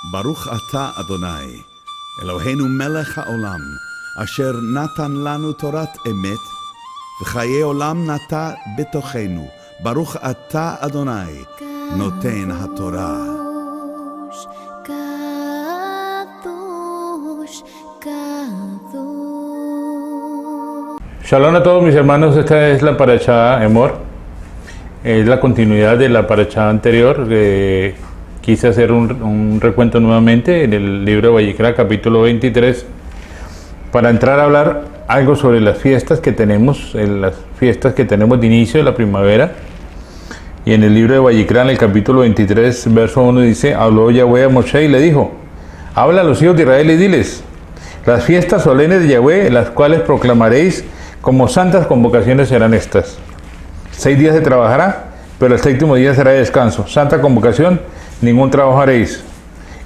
Baruch Ata Adonai, Eloheinu melech haolam, asher natan lanu torat emet, v'chaye olam nata betochenu. Baruch Ata Adonai, noten haTorah. Shalom a todos mis hermanos, esta es la Parashá Emor, es la continuidad de la Parashá anterior. Quise hacer un recuento nuevamente en el libro de Vayikra, capítulo 23, para entrar a hablar algo sobre las fiestas que tenemos, las fiestas que tenemos de inicio de la primavera. Y en el libro de Vayikra, en el capítulo 23, verso 1 dice: habló Yahweh a Moshe y le dijo: habla a los hijos de Israel y diles: las fiestas solemnes de Yahweh, las cuales proclamaréis como santas convocaciones, serán estas. 6 días se trabajará, pero el 7º día será de descanso. Santa convocación, ningún trabajo haréis.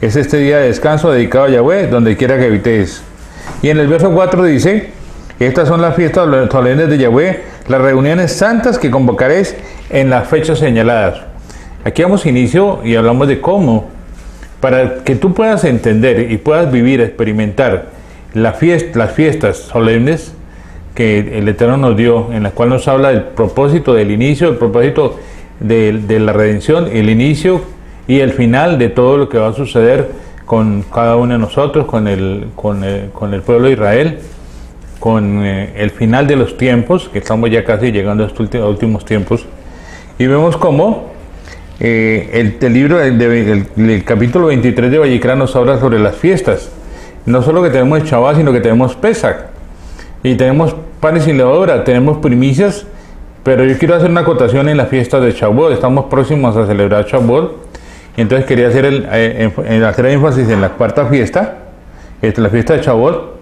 Es este día de descanso dedicado a Yahweh, donde quiera que habitéis. Y en el verso 4 dice: estas son las fiestas solemnes de Yahweh, las reuniones santas que convocaréis en las fechas señaladas. Aquí damos inicio y hablamos de cómo, para que tú puedas entender y puedas vivir, experimentar las fiestas solemnes que el Eterno nos dio, en la cual nos habla del propósito del inicio, el propósito de la redención, el inicio y el final de todo lo que va a suceder con cada uno de nosotros, con el pueblo de Israel, con el final de los tiempos, que estamos ya casi llegando a estos últimos tiempos. Y vemos cómo el libro del capítulo 23 de Vayikra nos habla sobre las fiestas. No solo que tenemos el Shabbat, sino que tenemos Pesach. Y tenemos panes sin levadura, tenemos primicias, pero yo quiero hacer una acotación en la fiesta de Shavuot. Estamos próximos a celebrar Shavuot, y entonces quería hacer hacer énfasis en la cuarta fiesta, la fiesta de Shavuot.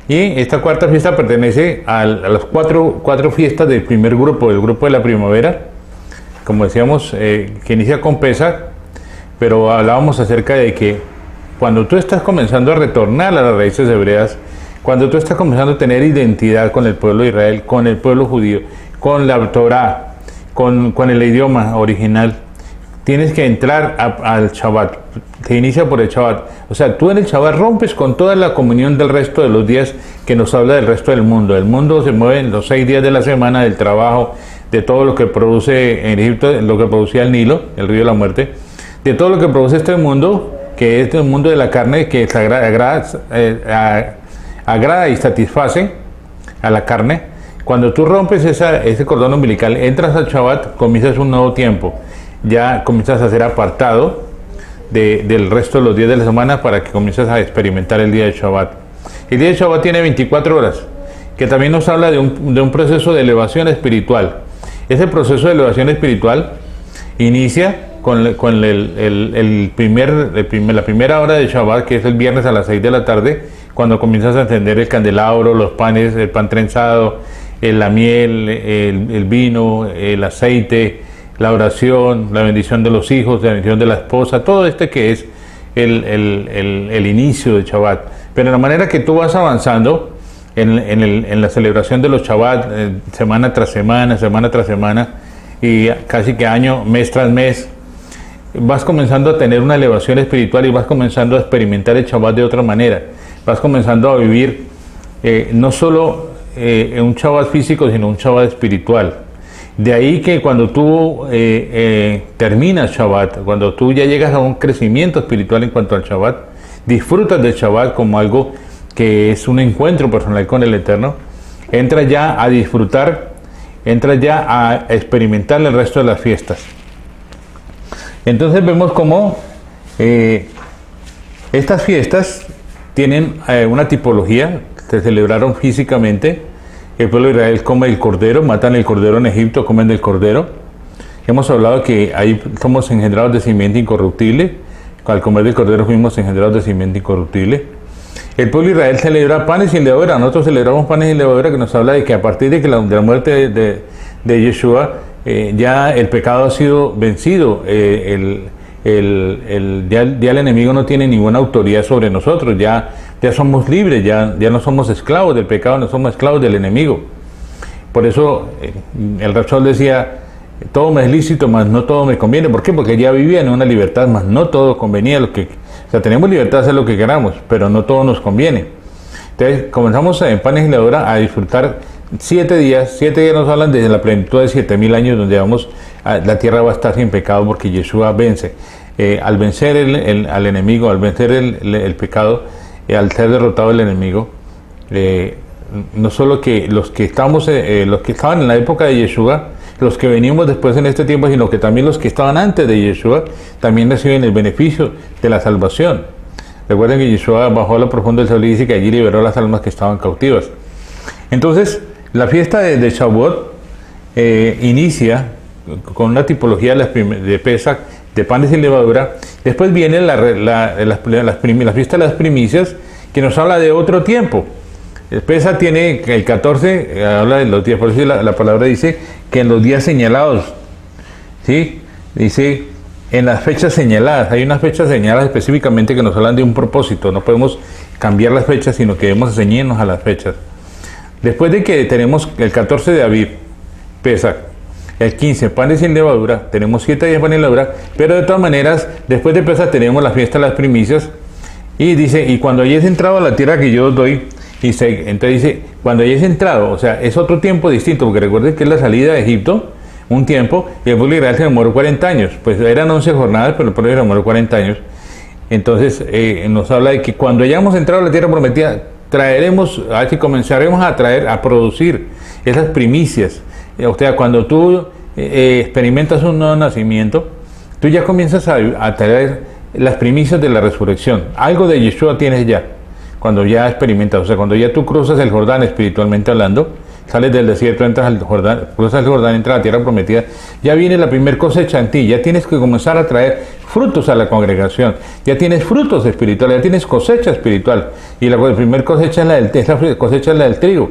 Y esta cuarta fiesta pertenece a las cuatro fiestas del primer grupo, del grupo de la primavera, como decíamos, que inicia con Pesach, pero hablábamos acerca de que cuando tú estás comenzando a retornar a las raíces hebreas, cuando tú estás comenzando a tener identidad con el pueblo de Israel, con el pueblo judío, con la Torah, con el idioma original, tienes que entrar al Shabbat. Se inicia por el Shabbat. O sea, tú en el Shabbat rompes con toda la comunión del resto de los días que nos habla del resto del mundo. El mundo se mueve en los 6 días de la semana, del trabajo, de todo lo que produce en Egipto, lo que producía el Nilo, el río de la muerte, de todo lo que produce este mundo, que es el mundo de la carne, que agrada y satisface a la carne. Cuando tú rompes ese cordón umbilical, entras al Shabbat, comienzas un nuevo tiempo. Ya comienzas a ser apartado del resto de los días de la semana para que comiences a experimentar el día de Shabbat. El día de Shabbat tiene 24 horas, que también nos habla de un proceso de elevación espiritual. Ese proceso de elevación espiritual inicia con la primera hora de Shabbat, que es el viernes a las 6 de la tarde, cuando comienzas a encender el candelabro, los panes, el pan trenzado, la miel, el vino, el aceite, la oración, la bendición de los hijos, la bendición de la esposa, todo que es el inicio del Shabbat. Pero la manera que tú vas avanzando en la celebración de los Shabbat, semana tras semana, y casi que año, mes tras mes, vas comenzando a tener una elevación espiritual y vas comenzando a experimentar el Shabbat de otra manera. Vas comenzando a vivir no solo un Shabbat físico, sino un Shabbat espiritual. De ahí que cuando tú terminas Shabbat, cuando tú ya llegas a un crecimiento espiritual en cuanto al Shabbat, disfrutas del Shabbat como algo que es un encuentro personal con el Eterno, entras ya a disfrutar, entras ya a experimentar el resto de las fiestas. Entonces vemos cómo estas fiestas tienen una tipología. Se celebraron físicamente. El pueblo de Israel come el cordero, matan el cordero en Egipto, comen del cordero. Hemos hablado que ahí somos engendrados de simiente incorruptible. Al comer del cordero fuimos engendrados de simiente incorruptible. El pueblo de Israel celebra panes sin levadura. Nosotros celebramos panes sin levadura, que nos habla de que a partir de la muerte de Yeshua, ya el pecado ha sido vencido. Ya el enemigo no tiene ninguna autoridad sobre nosotros. Ya somos libres, ya no somos esclavos del pecado, no somos esclavos del enemigo. Por eso el Rashol decía: todo me es lícito, mas no todo me conviene. ¿Por qué? Porque ya vivía en una libertad, mas no todo convenía. O sea, tenemos libertad de hacer lo que queramos, pero no todo nos conviene. Entonces, comenzamos en Panes y Levadura a disfrutar 7 días. 7 días nos hablan desde la plenitud de 7000 años, donde la tierra va a estar sin pecado porque Yeshua vence. Al vencer al enemigo, al vencer el pecado, al ser derrotado el enemigo, no solo que los que estaban en la época de Yeshua, los que venimos después en este tiempo, sino que también los que estaban antes de Yeshua, también reciben el beneficio de la salvación. Recuerden que Yeshua bajó a lo profundo del Seol y dice que allí liberó las almas que estaban cautivas. Entonces, la fiesta de Shavuot inicia con una tipología de Pesach, de panes sin levadura. Después viene la fiesta de las primicias, que nos habla de otro tiempo. El Pesach tiene el 14, habla de los días, por eso la palabra dice que en los días señalados, ¿sí? Dice en las fechas señaladas. Hay unas fechas señaladas específicamente que nos hablan de un propósito. No podemos cambiar las fechas, sino que debemos ceñirnos a las fechas. Después de que tenemos el 14 de Aviv, Pesach, el 15, panes sin levadura, tenemos 7 días de panes sin levadura, pero de todas maneras, después de Pesach tenemos la fiesta de las primicias, y dice, y cuando hayáis entrado a la tierra que yo os doy, entonces dice, cuando hayáis entrado, o sea, es otro tiempo distinto, porque recuerden que es la salida de Egipto, un tiempo, y el pueblo de Israel se demoró 40 años, pues eran 11 jornadas, pero el pueblo se demoró 40 años. Entonces nos habla de que cuando hayamos entrado a la tierra prometida, comenzaremos a producir esas primicias. O sea, cuando tú experimentas un nuevo nacimiento, tú ya comienzas a traer las primicias de la resurrección. Algo de Yeshua tienes ya, cuando ya experimentas. O sea, cuando ya tú cruzas el Jordán espiritualmente hablando, sales del desierto, entras al Jordán, cruzas el Jordán, entras a la tierra prometida, ya viene la primer cosecha en ti, ya tienes que comenzar a traer frutos a la congregación, ya tienes frutos espirituales, ya tienes cosecha espiritual, y la primer cosecha es la del trigo.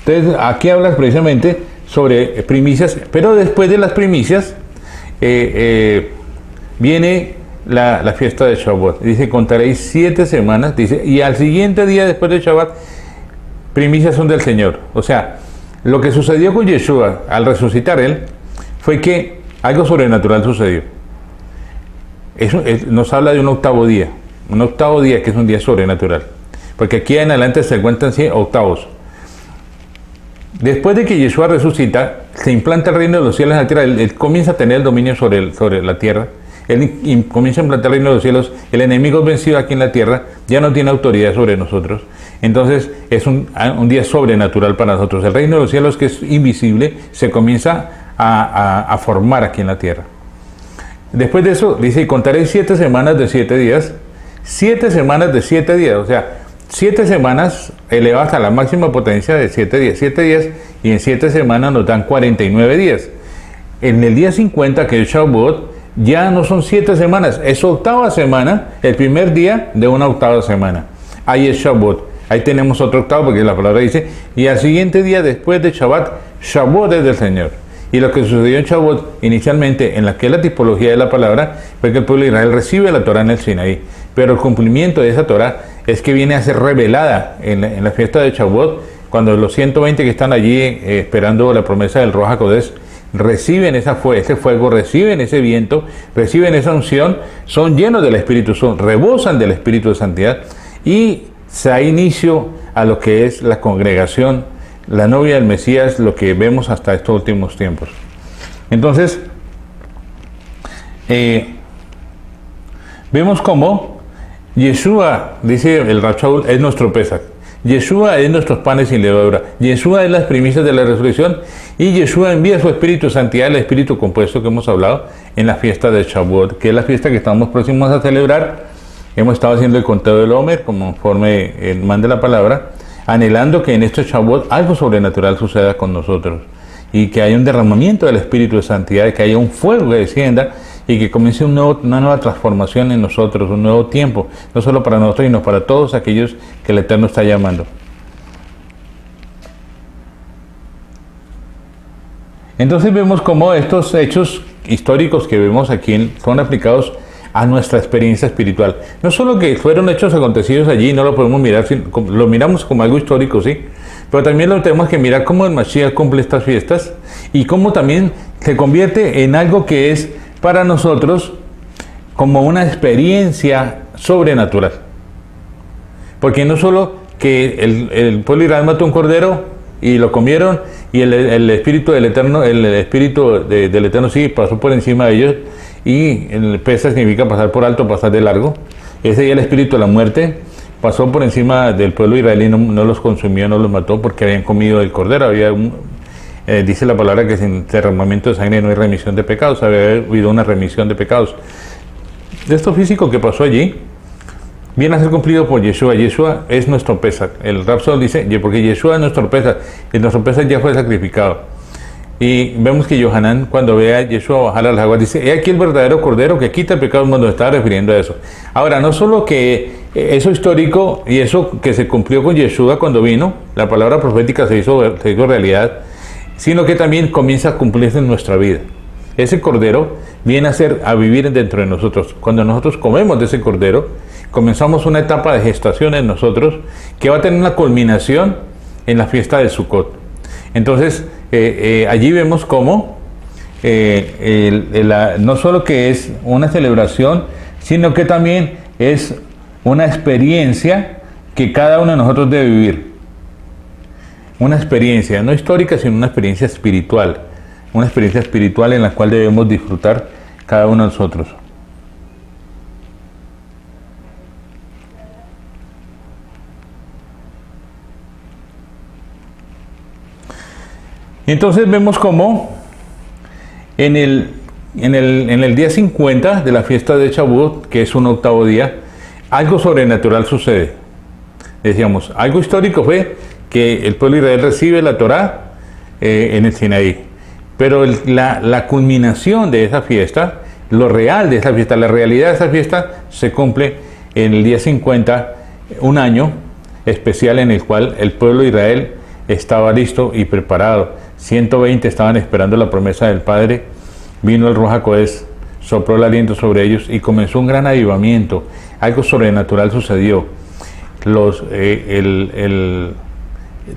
Entonces, aquí hablas precisamente sobre primicias, pero después de las primicias viene la fiesta de Shavuot. Dice, contaréis 7 semanas, dice, y al siguiente día después de Shabbat, primicias son del Señor. O sea, lo que sucedió con Yeshua al resucitar él fue que algo sobrenatural sucedió. Eso nos habla de un octavo día que es un día sobrenatural, porque aquí en adelante se cuentan 100 octavos. Después de que Yeshua resucita, se implanta el reino de los cielos en la tierra. Él comienza a tener el dominio sobre la tierra. Él comienza a implantar el reino de los cielos. El enemigo es vencido aquí en la tierra, ya no tiene autoridad sobre nosotros. Entonces es un día sobrenatural para nosotros. El reino de los cielos, que es invisible, se comienza a formar aquí en la tierra. Después de eso, dice, y contaréis 7 semanas de 7 días. 7 semanas de 7 días, o sea, 7 semanas elevadas a la máxima potencia de 7 días. 7 días, y en 7 semanas nos dan 49 días. En el día 50, que es Shavuot, ya no son 7 semanas, es octava semana, el primer día de una octava semana. Ahí es Shavuot. Ahí tenemos otro octavo, porque la palabra dice, y al siguiente día después de Shabbat, Shavuot es del Señor. Y lo que sucedió en Shavuot, inicialmente, en la que es la tipología de la palabra, fue que el pueblo de Israel recibe la Torá en el Sinaí. Pero el cumplimiento de esa Torá es que viene a ser revelada en la fiesta de Shavuot, cuando los 120 que están allí esperando la promesa del Ruach HaKodesh reciben ese fuego, reciben ese viento, reciben esa unción, son llenos del Espíritu, rebosan del Espíritu de santidad, y se da inicio a lo que es la congregación, la novia del Mesías, lo que vemos hasta estos últimos tiempos. Entonces, vemos cómo Yeshua, dice el Rav Shaul, es nuestro Pesach. Yeshua es nuestros panes sin levadura. Yeshua es las primicias de la resurrección, y Yeshua envía su Espíritu de santidad, el Espíritu compuesto que hemos hablado en la fiesta de Shavuot, que es la fiesta que estamos próximos a celebrar. Hemos estado haciendo el conteo del Homer, conforme el man de la palabra, anhelando que en este Shavuot algo sobrenatural suceda con nosotros, y que haya un derramamiento del Espíritu de santidad, que haya un fuego que descienda, y que comience una nueva transformación en nosotros, un nuevo tiempo, no solo para nosotros, sino para todos aquellos que el Eterno está llamando. Entonces vemos cómo estos hechos históricos que vemos aquí son aplicados a nuestra experiencia espiritual. No solo que fueron hechos acontecidos allí, no lo podemos mirar, lo miramos como algo histórico, sí, pero también lo tenemos que mirar cómo el Mashiach cumple estas fiestas, y cómo también se convierte en algo que es para nosotros como una experiencia sobrenatural. Porque no solo que el pueblo de Israel mató un cordero y lo comieron, y el espíritu del Eterno, del Eterno sí pasó por encima de ellos, y el pesa significa pasar por alto, pasar de largo. Ese día el espíritu de la muerte pasó por encima del pueblo israelí, no los consumió, no los mató porque habían comido el cordero. Dice la palabra que sin derramamiento de sangre no hay remisión de pecados, había habido una remisión de pecados. Esto físico que pasó allí viene a ser cumplido por Yeshua. Yeshua es nuestro Pesach. El Rav Shaul dice, porque Yeshua es nuestro Pesach, y nuestro Pesach ya fue sacrificado. Y vemos que Yohanan, cuando ve a Yeshua bajar a las aguas, dice, he aquí el verdadero cordero que quita el pecado del mundo. Estaba refiriendo a eso. Ahora, no solo que eso histórico y eso que se cumplió con Yeshua cuando vino, la palabra profética se hizo realidad, sino que también comienza a cumplirse en nuestra vida. Ese cordero viene a vivir dentro de nosotros. Cuando nosotros comemos de ese cordero, comenzamos una etapa de gestación en nosotros que va a tener una culminación en la fiesta de Sukkot. Entonces, allí vemos cómo no solo que es una celebración, sino que también es una experiencia que cada uno de nosotros debe vivir. Una experiencia, no histórica, sino una experiencia espiritual. Una experiencia espiritual en la cual debemos disfrutar cada uno de nosotros. Entonces vemos cómo en el día 50 de la fiesta de Shavuot, que es un octavo día, algo sobrenatural sucede. Decíamos, algo histórico fue que el pueblo de Israel recibe la Torá en el Sinaí. Pero la culminación de esa fiesta, lo real de esa fiesta, la realidad de esa fiesta, se cumple en el día 50, un año especial en el cual el pueblo de Israel estaba listo y preparado. 120 estaban esperando la promesa del Padre. Vino el Ruach HaKodesh, sopló el aliento sobre ellos y comenzó un gran avivamiento. Algo sobrenatural sucedió.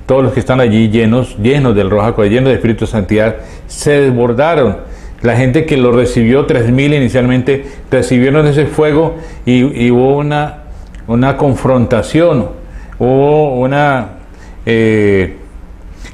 Todos los que están allí llenos del Ruach HaKodesh, llenos de Espíritu de Santidad, se desbordaron. La gente que lo recibió, 3,000 inicialmente, recibieron ese fuego y hubo una confrontación, hubo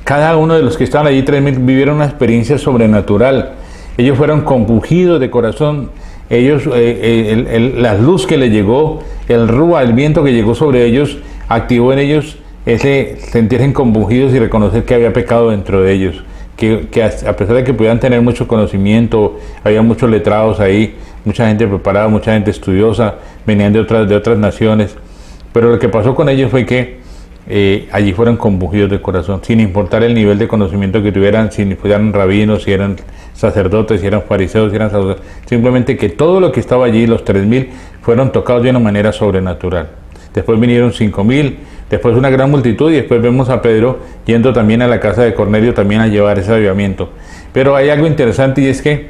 cada uno de los que estaban allí, 3,000, vivieron una experiencia sobrenatural. Ellos fueron compungidos de corazón. Ellos, la luz que les llegó, el Rúa, el viento que llegó sobre ellos, activó en ellos ese sentirse compungidos y reconocer que había pecado dentro de ellos. Que a pesar de que pudieran tener mucho conocimiento, había muchos letrados ahí, mucha gente preparada, mucha gente estudiosa, venían de otras naciones. Pero lo que pasó con ellos fue que allí fueron compungidos de corazón, sin importar el nivel de conocimiento que tuvieran, si fueran rabinos, si eran sacerdotes, si eran fariseos, si eran sacerdotes, simplemente que todo lo que estaba allí, los 3,000, fueron tocados de una manera sobrenatural. Después vinieron 5,000, después una gran multitud, y después vemos a Pedro yendo también a la casa de Cornelio también a llevar ese avivamiento. Pero hay algo interesante, y es que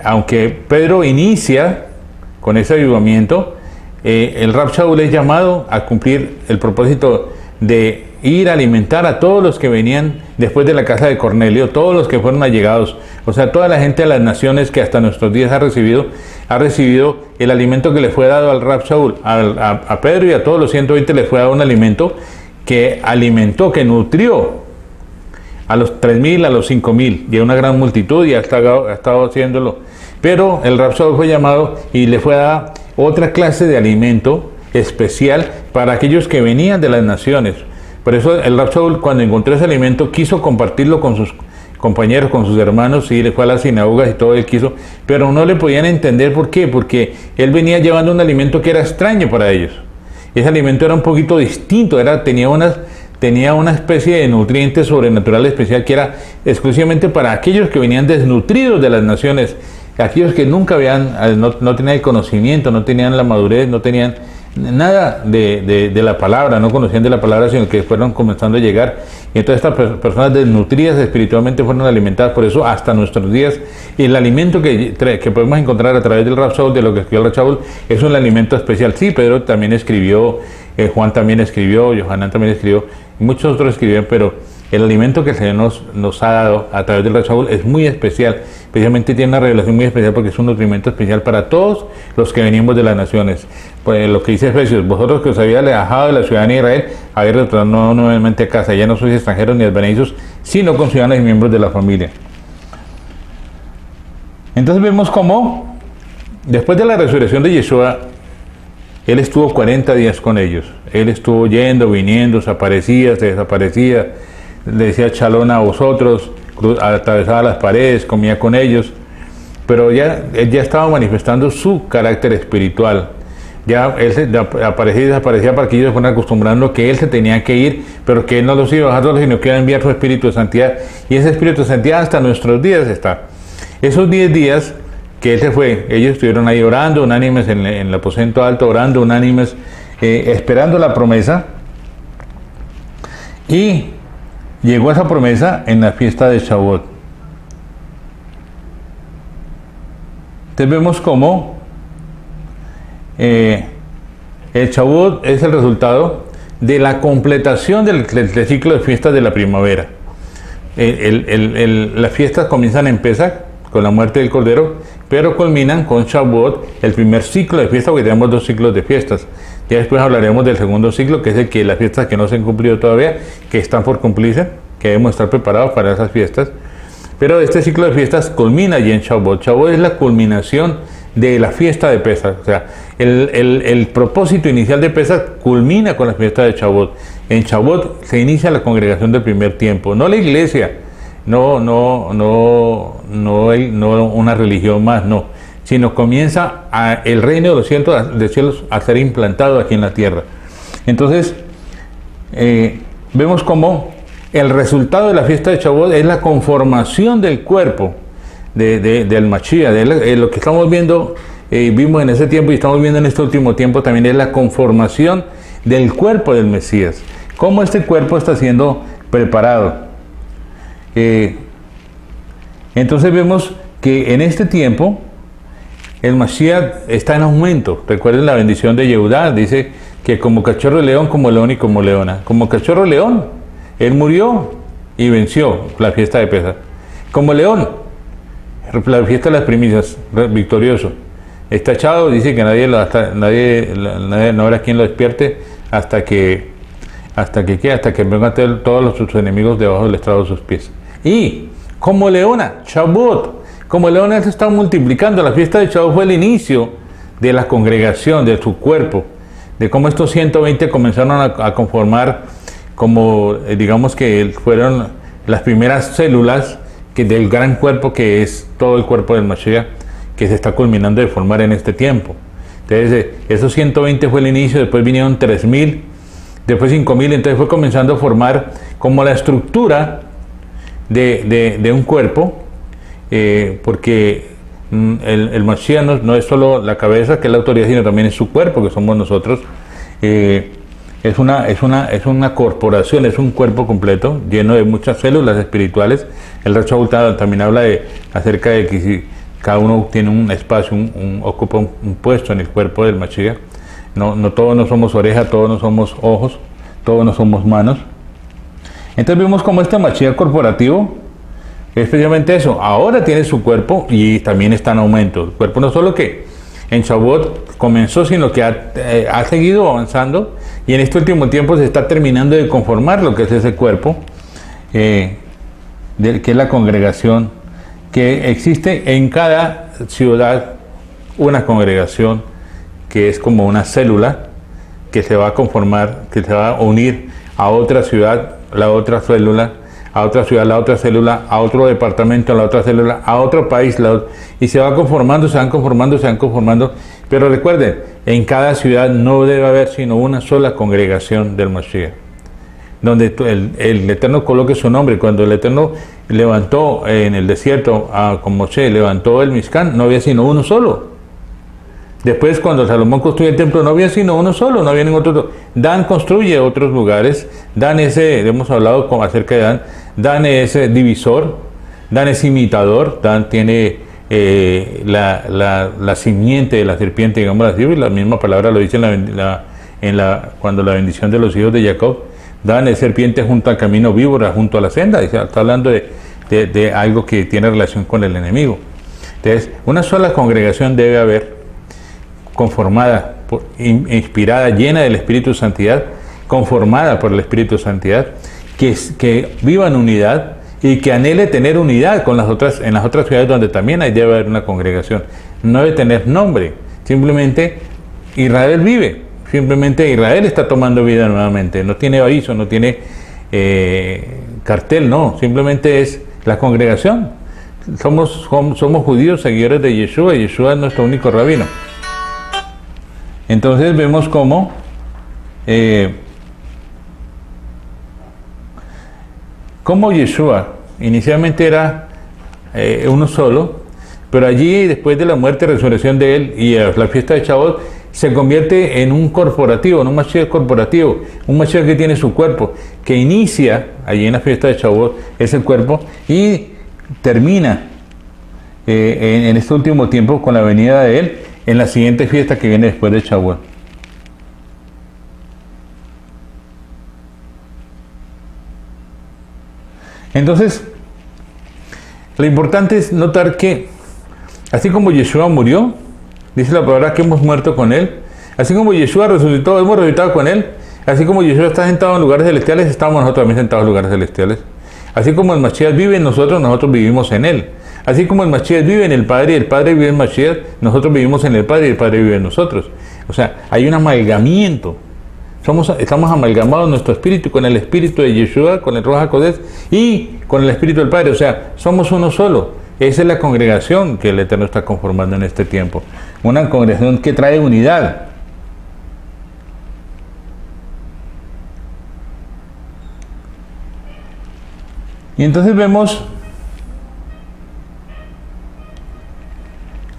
aunque Pedro inicia con ese avivamiento, el Rav Shaul es llamado a cumplir el propósito de ir a alimentar a todos los que venían después de la casa de Cornelio, todos los que fueron allegados, o sea, toda la gente de las naciones que hasta nuestros días ha recibido el alimento que le fue dado al Rav Shaul. A Pedro y a todos los 120 le fue dado un alimento que alimentó, que nutrió a los 3,000, a los 5,000 y a una gran multitud, y ha estado haciéndolo. Pero el Rav Shaul fue llamado y le fue dada otra clase de alimento especial para aquellos que venían de las naciones. Por eso el Rav Shaul, cuando encontró ese alimento, quiso compartirlo con sus compañeros, con sus hermanos, y le fue a las sinagogas y todo, él quiso, pero no le podían entender por qué, porque él venía llevando un alimento que era extraño para ellos. Ese alimento era un poquito distinto, tenía una especie de nutriente sobrenatural especial que era exclusivamente para aquellos que venían desnutridos de las naciones, aquellos que nunca no tenían el conocimiento, no tenían la madurez, no tenían nada de la palabra, no conocían de la palabra, sino que fueron comenzando a llegar, y entonces estas personas desnutridas espiritualmente fueron alimentadas. Por eso hasta nuestros días el alimento que podemos encontrar a través del Rav Shaul, de lo que escribió el Rav Shaul, es un alimento especial. Sí, Pedro también escribió, Juan también escribió, Yohanan también escribió, y muchos otros escribieron, pero el alimento que el Señor nos ha dado a través del Rey Shavuot es muy especial. Especialmente tiene una revelación muy especial porque es un nutrimento especial para todos los que venimos de las naciones. Pues lo que dice Efesios, vosotros que os había alejado de la ciudadanía de Israel, habéis retornado nuevamente a casa. Ya no sois extranjeros ni advenedizos, sino conciudadanos y miembros de la familia. Entonces vemos cómo, después de la resurrección de Yeshua, Él estuvo 40 días con ellos. Él estuvo yendo, viniendo, se desaparecía, le decía shalom a vosotros, atravesaba las paredes, comía con ellos, pero él ya estaba manifestando su carácter espiritual. Ya él aparecía y desaparecía para que ellos se fueran acostumbrando que Él se tenía que ir, pero que Él no los iba a dejar solos, sino que iba a enviar su Espíritu de Santidad. Y ese Espíritu de Santidad hasta nuestros días está. Esos 10 días que Él se fue, ellos estuvieron ahí orando unánimes en el aposento alto, orando unánimes, esperando la promesa, y llegó esa promesa en la fiesta de Shavuot. Entonces vemos cómo el Shavuot es el resultado de la completación del ciclo de fiestas de la primavera. Las fiestas comienzan en Pesach, con la muerte del Cordero, pero culminan con Shavuot, el primer ciclo de fiesta, porque tenemos 2 ciclos de fiestas. Ya después hablaremos del segundo ciclo, que es el que las fiestas que no se han cumplido todavía, que están por cumplirse, que debemos estar preparados para esas fiestas. Pero este ciclo de fiestas culmina allí en Shavuot. Shavuot es la culminación de la fiesta de Pesach. O sea, el propósito inicial de Pesach culmina con la fiesta de Shavuot. En Shavuot se inicia la congregación del primer tiempo, no la iglesia, no una religión más, no, sino comienza el reino de los cielos a ser implantado aquí en la tierra. Entonces, vemos cómo el resultado de la fiesta de Shavuot es la conformación del cuerpo del Mashiach, lo que estamos viendo, vimos en ese tiempo y estamos viendo en este último tiempo también, es la conformación del cuerpo del Mesías, cómo este cuerpo está siendo preparado. Entonces vemos que en este tiempo el Mashiach está en aumento. Recuerden la bendición de Yehudá, dice que como cachorro de león, como león y como leona. Como cachorro de león, Él murió y venció la fiesta de Pesach. Como león, la fiesta de las primicias, victorioso. Está echado, dice que nadie no habrá quien lo despierte hasta que vengan todos sus enemigos debajo del estrado de sus pies. Y como leona, Shavuot, como leona se está multiplicando. La fiesta de Shavuot fue el inicio de la congregación, de su cuerpo, de cómo estos 120 comenzaron a conformar, como digamos que fueron las primeras células del gran cuerpo que es todo el cuerpo del Mashiach, que se está culminando de formar en este tiempo. Entonces, esos 120 fue el inicio, después vinieron 3000, después 5000, entonces fue comenzando a formar como la estructura de un cuerpo, porque el Mashiach no es solo la cabeza, que es la autoridad, sino también es su cuerpo, que somos nosotros. Es una corporación, es un cuerpo completo, lleno de muchas células espirituales. El Rey Shavuot también habla acerca de que si cada uno tiene un espacio, ocupa un puesto en el cuerpo del Mashiach. No todos no somos orejas, todos no somos ojos, todos no somos manos. Entonces vemos como este Mashiach corporativo, especialmente eso, ahora tiene su cuerpo y también está en aumento. El cuerpo no solo que en Shavuot comenzó, sino que ha seguido avanzando, y en este último tiempo se está terminando de conformar lo que es ese cuerpo, que es la congregación, que existe en cada ciudad una congregación que es como una célula que se va a conformar, que se va a unir a otra ciudad, la otra célula, a otra ciudad, la otra célula, a otro departamento, la otra célula, a otro país, y se va conformando, se van conformando. Pero recuerden, en cada ciudad no debe haber sino una sola congregación del Mashiach, donde el Eterno coloque su nombre. Cuando el Eterno levantó en el desierto con Moshe, levantó el Mishkan, no había sino uno solo. Después, cuando Salomón construye el templo, no había sino uno solo, no había ningún otro. Dan construye otros lugares. Dan hemos hablado acerca de Dan es divisor, Dan es imitador. Dan tiene la simiente de la serpiente, digamos así, y la misma palabra lo dice cuando la bendición de los hijos de Jacob. daban de serpiente junto al camino, víbora junto a la senda. Está hablando de algo que tiene relación con el enemigo. Entonces, una sola congregación debe haber, conformada, inspirada, llena del Espíritu de Santidad, conformada por el Espíritu de Santidad, que viva en unidad y que anhele tener unidad con en las otras ciudades donde también debe haber una congregación. No debe tener nombre, simplemente Israel vive, simplemente Israel está tomando vida nuevamente, no tiene aviso, no tiene cartel, no, simplemente es la congregación. Somos judíos, seguidores de Yeshua, y Yeshua es nuestro único rabino. Entonces vemos cómo Yeshua inicialmente era uno solo, pero allí, después de la muerte y resurrección de él y la fiesta de Shavuot, se convierte en un corporativo, en un Mashiach corporativo, un Mashiach que tiene su cuerpo, que inicia allí en la fiesta de Shavuot, es el cuerpo, y termina en este último tiempo con la venida de él en la siguiente fiesta que viene después de Shavuot. Entonces, lo importante es notar que así como Yeshua murió, dice la palabra que hemos muerto con él, así como Yeshua resucitó, hemos resucitado con él, así como Yeshua está sentado en lugares celestiales, estamos nosotros también sentados en lugares celestiales. Así como el Mashiach vive en nosotros, nosotros vivimos en él. Así como el Mashiach vive en el Padre y el Padre vive en Mashiach, nosotros vivimos en el Padre y el Padre vive en nosotros. O sea, hay un amalgamiento. Estamos amalgamados nuestro espíritu con el espíritu de Yeshua, con el Ruach HaKodesh y con el espíritu del Padre. O sea, somos uno solo. Esa es la congregación que el Eterno está conformando en este tiempo. Una congregación que trae unidad. Y entonces vemos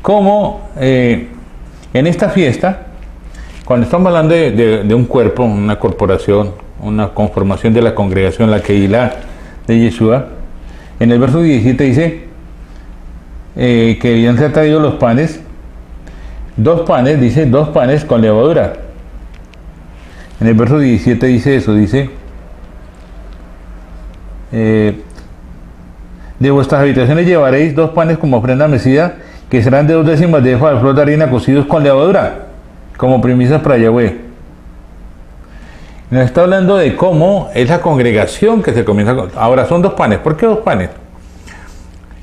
cómo en esta fiesta, cuando estamos hablando de un cuerpo, una corporación, una conformación de la congregación, la Keilah de Yeshua, en el verso 17 dice que habían traído los panes, dos panes con levadura. En el verso 17 dice eso, dice: de vuestras habitaciones llevaréis 2 panes como ofrenda mecida, que serán de 2 décimas de efa de flor de harina cocidos con levadura, como primicias para Yahweh. Nos está hablando de cómo es la congregación que se comienza. Ahora son 2 panes. ¿Por qué 2 panes?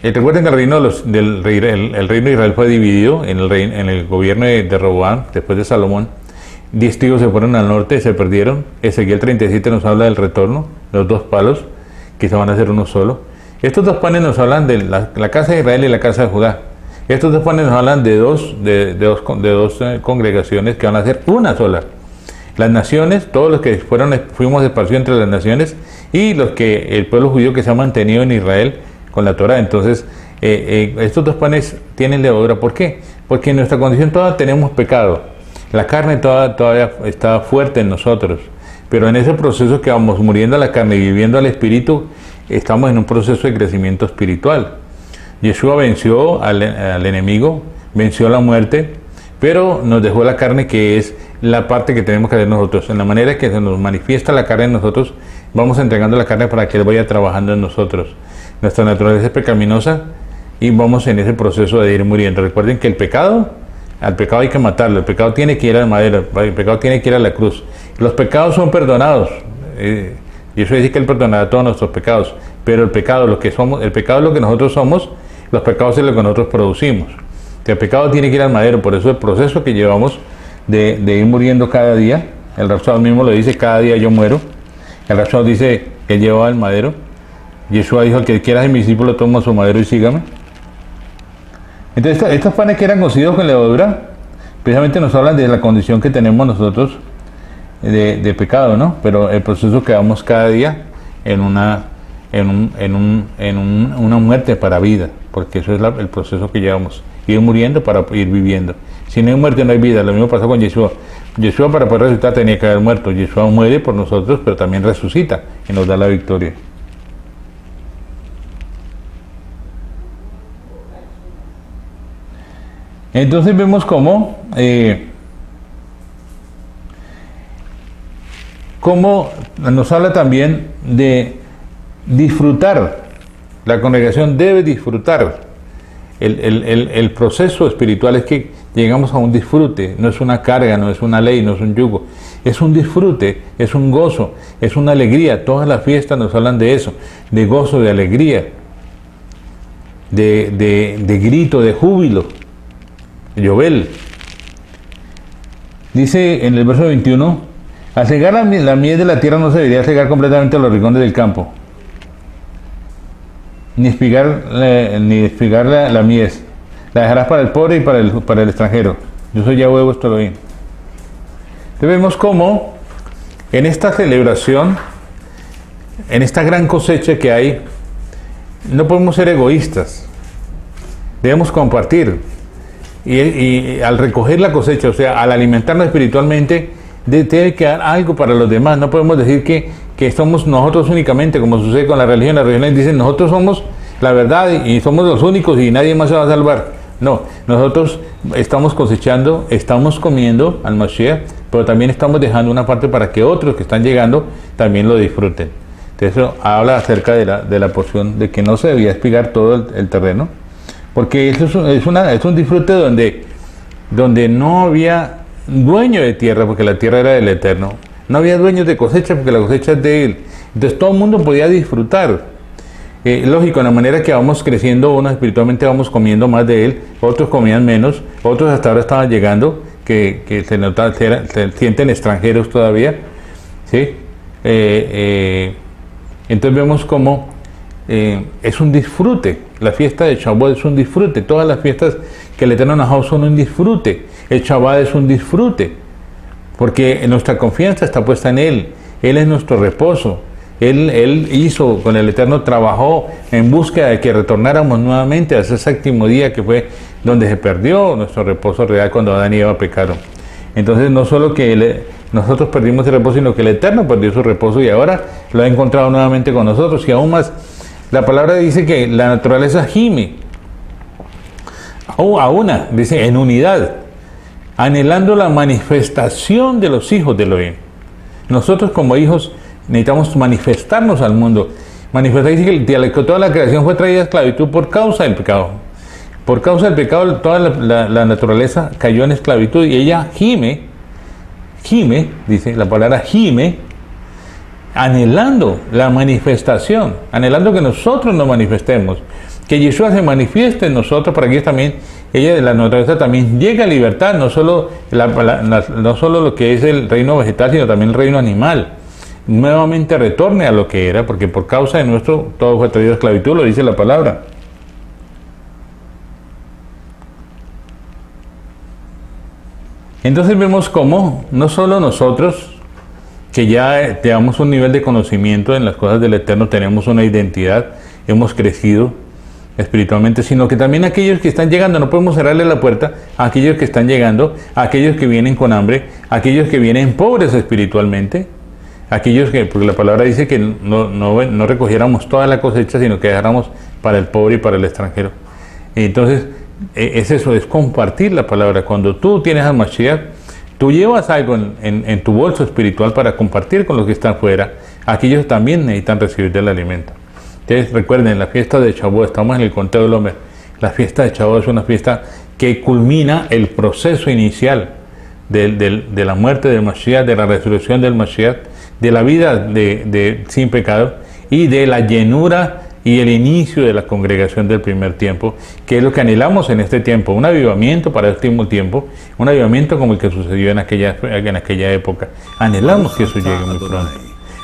Recuerden que el reino de Israel fue dividido en el gobierno de Roboam, después de Salomón. 10 tribus se fueron al norte, se perdieron. Ezequiel 37 nos habla del retorno, los 2 palos, que se van a hacer uno solo. Estos 2 panes nos hablan de la casa de Israel y la casa de Judá. Estos 2 panes nos hablan de dos congregaciones que van a ser una sola. Las naciones, todos los que fuimos esparcidos entre las naciones, y el pueblo judío que se ha mantenido en Israel con la Torah. Entonces, estos 2 panes tienen levadura. ¿Por qué? Porque en nuestra condición todavía tenemos pecado. La carne todavía está fuerte en nosotros. Pero en ese proceso que vamos muriendo a la carne y viviendo al espíritu, estamos en un proceso de crecimiento espiritual. Yeshua venció al enemigo, venció la muerte, pero nos dejó la carne, que es la parte que tenemos que hacer nosotros. En la manera que se nos manifiesta la carne en nosotros, vamos entregando la carne para que Él vaya trabajando en nosotros. Nuestra naturaleza es pecaminosa y vamos en ese proceso de ir muriendo. Recuerden que al pecado hay que matarlo, el pecado tiene que ir al madero, el pecado tiene que ir a la cruz. Los pecados son perdonados. Y eso dice que Él perdonará todos nuestros pecados, pero el pecado es lo que nosotros somos, los pecados es lo que nosotros producimos. Que el pecado tiene que ir al madero, por eso el proceso que llevamos de ir muriendo cada día, el Rashad mismo lo dice: cada día yo muero. El Rashad dice que Él llevaba al madero. Yeshua dijo: el que quiera ser mi discípulo, toma su madero y sígame. Entonces estos panes que eran cocidos con levadura, precisamente nos hablan de la condición que tenemos nosotros de pecado, ¿no? Pero el proceso que vamos cada día en una muerte para vida, porque eso es el proceso que llevamos, ir muriendo para ir viviendo. Si no hay muerte, no hay vida. Lo mismo pasó con Yeshua. Yeshua, para poder resucitar, tenía que haber muerto. Yeshua muere por nosotros, pero también resucita y nos da la victoria. Entonces vemos cómo como nos habla también de disfrutar. La congregación debe disfrutar. El proceso espiritual es que llegamos a un disfrute, no es una carga, no es una ley, no es un yugo, es un disfrute, es un gozo, es una alegría. Todas las fiestas nos hablan de eso, de gozo, de alegría, de grito, de júbilo, de Yobel. Dice en el verso 21, al cegar la miel de la tierra no se debería cegar completamente a los rincones del campo, ni espigar la mies. La dejarás para el pobre y para el extranjero. Yo soy Yahweh vuestro Elohim. Entonces vemos cómo en esta celebración, en esta gran cosecha que hay, no podemos ser egoístas. Debemos compartir. Y al recoger la cosecha, o sea, al alimentarnos espiritualmente, debe quedar algo para los demás. No podemos decir que somos nosotros únicamente, como sucede con la religión. Las religiones dicen, nosotros somos la verdad y somos los únicos y nadie más se va a salvar. No, nosotros estamos cosechando, estamos comiendo al Mashiach, pero también estamos dejando una parte para que otros que están llegando también lo disfruten. Entonces eso habla acerca de la porción, de que no se debía espigar todo el terreno, porque eso es un disfrute donde no había dueño de tierra, porque la tierra era del Eterno. No había dueños de cosecha, porque la cosecha es de Él. Entonces todo el mundo podía disfrutar. Lógico, en la manera que vamos creciendo, unos espiritualmente vamos comiendo más de Él, otros comían menos, otros hasta ahora estaban llegando, que se sienten extranjeros todavía. ¿Sí? Entonces vemos cómo es un disfrute. La fiesta de Shavuot es un disfrute. Todas las fiestas que el Eterno nos ha dado son un disfrute. El Shabbat es un disfrute, porque nuestra confianza está puesta en Él. Él es nuestro reposo. Él hizo, con el Eterno trabajó en búsqueda de que retornáramos nuevamente a ese séptimo día que fue donde se perdió nuestro reposo real cuando Adán y Eva pecaron. Entonces no solo que nosotros perdimos el reposo, sino que el Eterno perdió su reposo y ahora lo ha encontrado nuevamente con nosotros. Y aún más, la palabra dice que la naturaleza gime, dice, en unidad, anhelando la manifestación de los hijos de Elohim. Nosotros como hijos necesitamos manifestarnos al mundo. Manifestar dice que toda la creación fue traída a esclavitud por causa del pecado. Por causa del pecado toda la naturaleza cayó en esclavitud y ella gime, dice la palabra gime, anhelando la manifestación, anhelando que nosotros nos manifestemos, que Yeshua se manifieste en nosotros para que también, ella de la naturaleza también llegue a libertad, no solo lo que es el reino vegetal, sino también el reino animal. Nuevamente retorne a lo que era, porque por causa de nuestro todo fue traído a esclavitud, lo dice la palabra. Entonces vemos cómo no solo nosotros, que ya tenemos un nivel de conocimiento en las cosas del Eterno, tenemos una identidad, hemos crecido espiritualmente, sino que también aquellos que están llegando, no podemos cerrarle la puerta a aquellos que están llegando, a aquellos que vienen con hambre, a aquellos que vienen pobres espiritualmente, aquellos que, porque la palabra dice que no recogiéramos toda la cosecha, sino que dejáramos para el pobre y para el extranjero. Entonces, es eso, es compartir la palabra. Cuando tú tienes al Mashiach, tú llevas algo en tu bolso espiritual para compartir con los que están fuera. Aquellos también necesitan recibir del alimento. Entonces, recuerden, la fiesta de Shavuot, estamos en el conteo del hombre. La fiesta de Shavuot es una fiesta que culmina el proceso inicial de la muerte del Mashiach, de la resurrección del Mashiach, de la vida sin pecado y de la llenura y el inicio de la congregación del primer tiempo, que es lo que anhelamos en este tiempo, un avivamiento para este último tiempo, un avivamiento como el que sucedió en aquella época. Anhelamos que eso llegue muy pronto.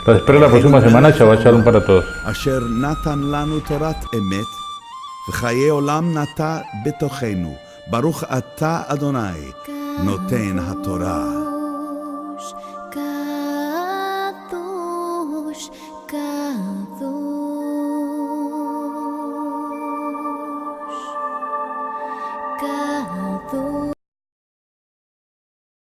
Los espero la próxima semana. Shabbat Shalom para todos. אשר נתן לנו תורת אמת, וחיי עולם נטע בתוכנו. ברוך אתה אדוני, נותן התורה.